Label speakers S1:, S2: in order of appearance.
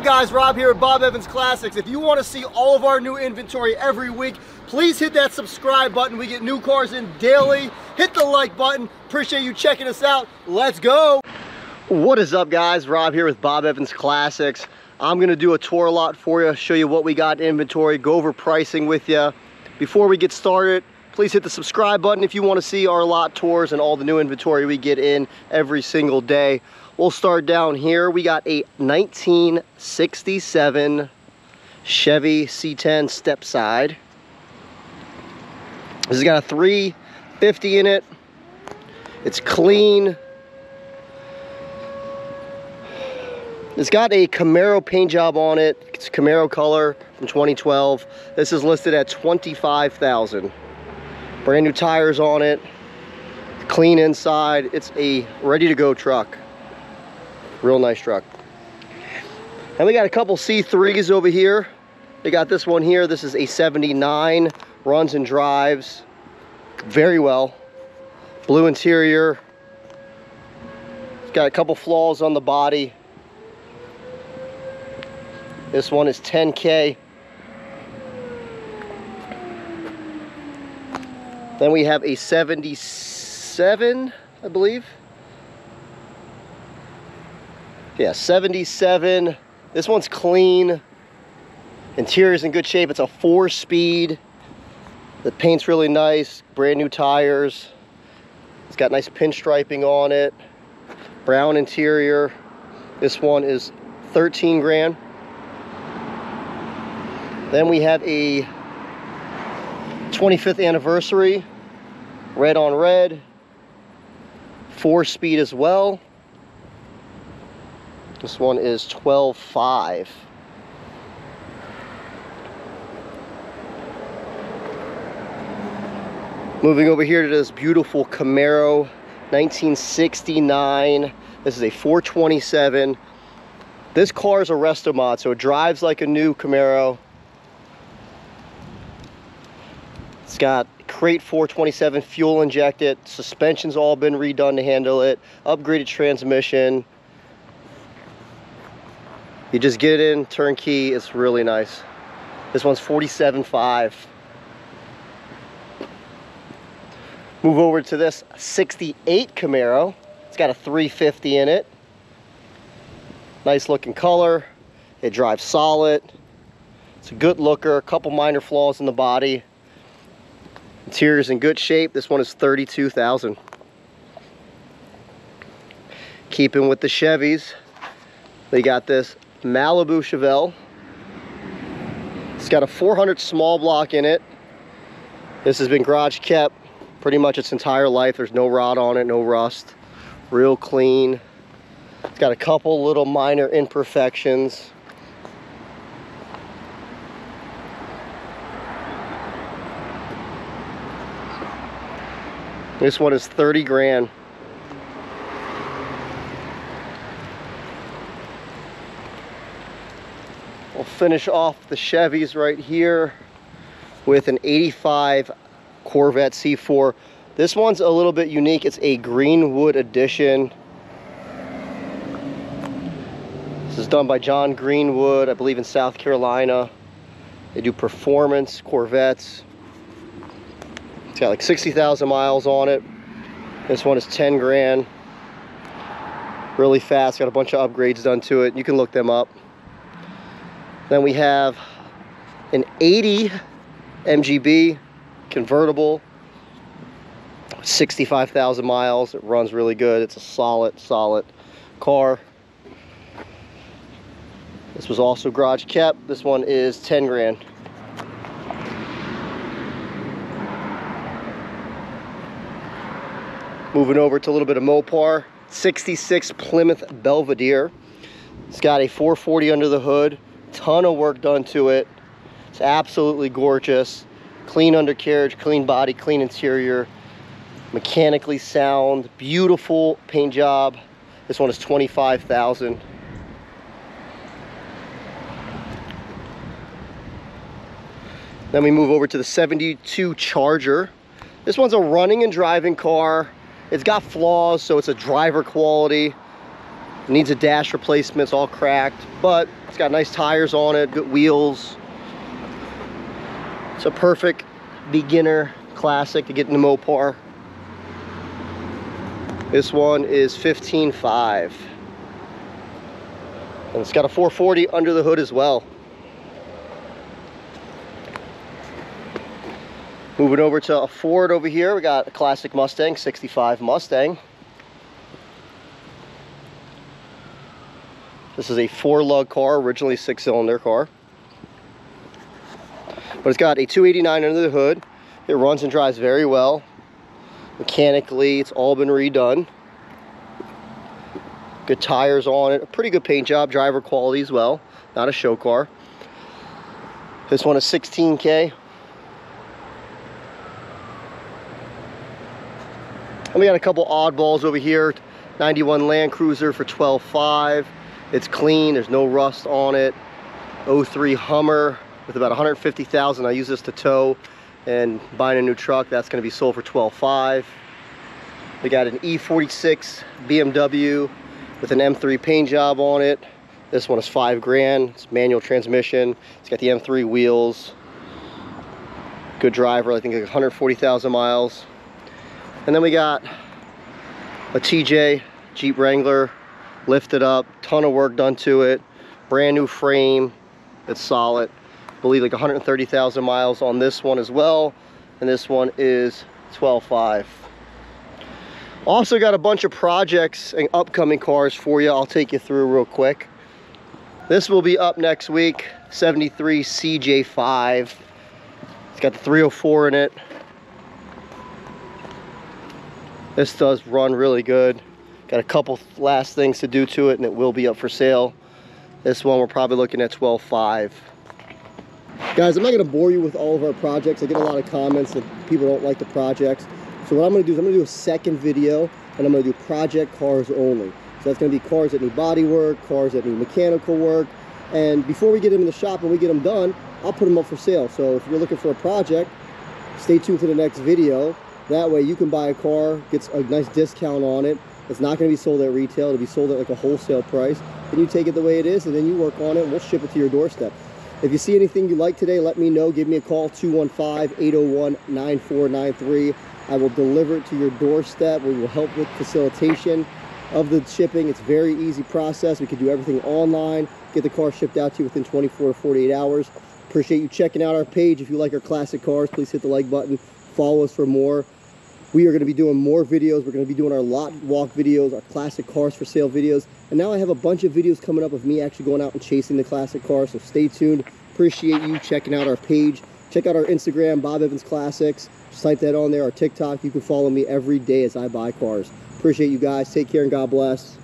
S1: guys? Rob here at Bob Evans Classics. If you want to see all of our new inventory every week, please hit that subscribe button. We get new cars in daily. Hit the like button. Appreciate you checking us out. Let's go. What is up, guys? Rob here with Bob Evans Classics. I'm going to do a tour lot for you, show you what we got in inventory, go over pricing with you. Before we get started, please hit the subscribe button if you want to see our lot tours and all the new inventory we get in every single day. We'll start down here. We got a 1967 Chevy C10 step side. This has got a 350 in it. It's clean. It's got a Camaro paint job on it. It's Camaro color from 2012. This is listed at $25,000. Brand new tires on it. Clean inside. It's a ready to go truck. Real nice truck. And we got a couple C3s over here. We got this one here. This is a 79. Runs and drives very well. Blue interior. It's got a couple flaws on the body. This one is 10K. Then we have a 77, I believe. Yeah, 77. This one's clean. Interior's in good shape. It's a 4-speed. The paint's really nice. Brand new tires. It's got nice pinstriping on it. Brown interior. This one is 13 grand. Then we have a 25th anniversary. Red on red. 4-speed as well. This one is 12.5. Moving over here to this beautiful Camaro 1969. This is a 427. This car is a resto mod, so it drives like a new Camaro. It's got crate 427 fuel injected. Suspension's all been redone to handle it. Upgraded transmission. You just get it in, turnkey. It's really nice. This one's 47.5. Move over to this 68 Camaro. It's got a 350 in it. Nice looking color. It drives solid. It's a good looker. A couple minor flaws in the body. Interior's in good shape. This one is 32,000. Keeping with the Chevys, we got this Malibu Chevelle. It's got a 400 small block in it. This has been garage kept pretty much its entire life. There's no rot on it, no rust. Real clean. It's got a couple little minor imperfections. This one is 30 grand. We'll finish off the Chevys right here with an 85 Corvette C4. This one's a little bit unique. It's a Greenwood edition. This is done by John Greenwood, I believe in South Carolina. They do performance Corvettes. It's got like 60,000 miles on it. This one is 10 grand. Really fast, got a bunch of upgrades done to it. You can look them up. Then we have an 80 MGB convertible, 65,000 miles. It runs really good. It's a solid car. This was also garage kept. This one is 10 grand. Moving over to a little bit of Mopar, 66 Plymouth Belvedere. It's got a 440 under the hood. Ton of work done to it. It's absolutely gorgeous. Clean undercarriage, clean body, clean interior. Mechanically sound, beautiful paint job. This one is 25,000. Then we move over to the 72 Charger. This one's a running and driving car. It's got flaws, so it's a driver quality. It needs a dash replacement, it's all cracked, but it's got nice tires on it, good wheels. It's a perfect beginner classic to get into Mopar. This one is 15.5. And it's got a 440 under the hood as well. Moving over to a Ford over here, we got a classic Mustang, 65 Mustang. This is a 4-lug car, originally 6-cylinder car. But it's got a 289 under the hood. It runs and drives very well. Mechanically, it's all been redone. Good tires on it, a pretty good paint job, driver quality as well. Not a show car. This one is 16K. And we got a couple oddballs over here. 91 Land Cruiser for 12.5. It's clean, there's no rust on it. 03 Hummer with about 150,000. I use this to tow and buying a new truck. That's going to be sold for 12.5. We got an E46 BMW with an M3 paint job on it. This one is $5,000. It's manual transmission. It's got the M3 wheels. Good driver, I think like 140,000 miles. And then we got a TJ Jeep Wrangler, lifted up, ton of work done to it, brand new frame, it's solid. I believe like 130,000 miles on this one as well, and this one is 12.5. Also got a bunch of projects and upcoming cars for you. I'll take you through real quick. This will be up next week, 73 CJ5. It's got the 304 in it. This does run really good. Got a couple last things to do to it and it will be up for sale. This one we're probably looking at 12.5. Guys, I'm not gonna bore you with all of our projects. I get a lot of comments that people don't like the projects. So what I'm gonna do is I'm gonna do a second video and I'm gonna do project cars only. So that's gonna be cars that need body work, cars that need mechanical work. And before we get them in the shop and we get them done, I'll put them up for sale. So if you're looking for a project, stay tuned to the next video. That way you can buy a car, gets a nice discount on it. It's not going to be sold at retail. It'll be sold at like a wholesale price. Then you take it the way it is and then you work on it and we'll ship it to your doorstep. If you see anything you like today, let me know. Give me a call, 215-801-9493. I will deliver it to your doorstep. We will help with facilitation of the shipping. It's a very easy process. We can do everything online, get the car shipped out to you within 24 to 48 hours. Appreciate you checking out our page. If you like our classic cars, please hit the like button. Follow us for more. We are going to be doing more videos. We're going to be doing our lot walk videos, our classic cars for sale videos. And now I have a bunch of videos coming up of me actually going out and chasing the classic cars. So stay tuned. Appreciate you checking out our page. Check out our Instagram, Bob Evans Classics. Just type that on there. Our TikTok. You can follow me every day as I buy cars. Appreciate you guys. Take care and God bless.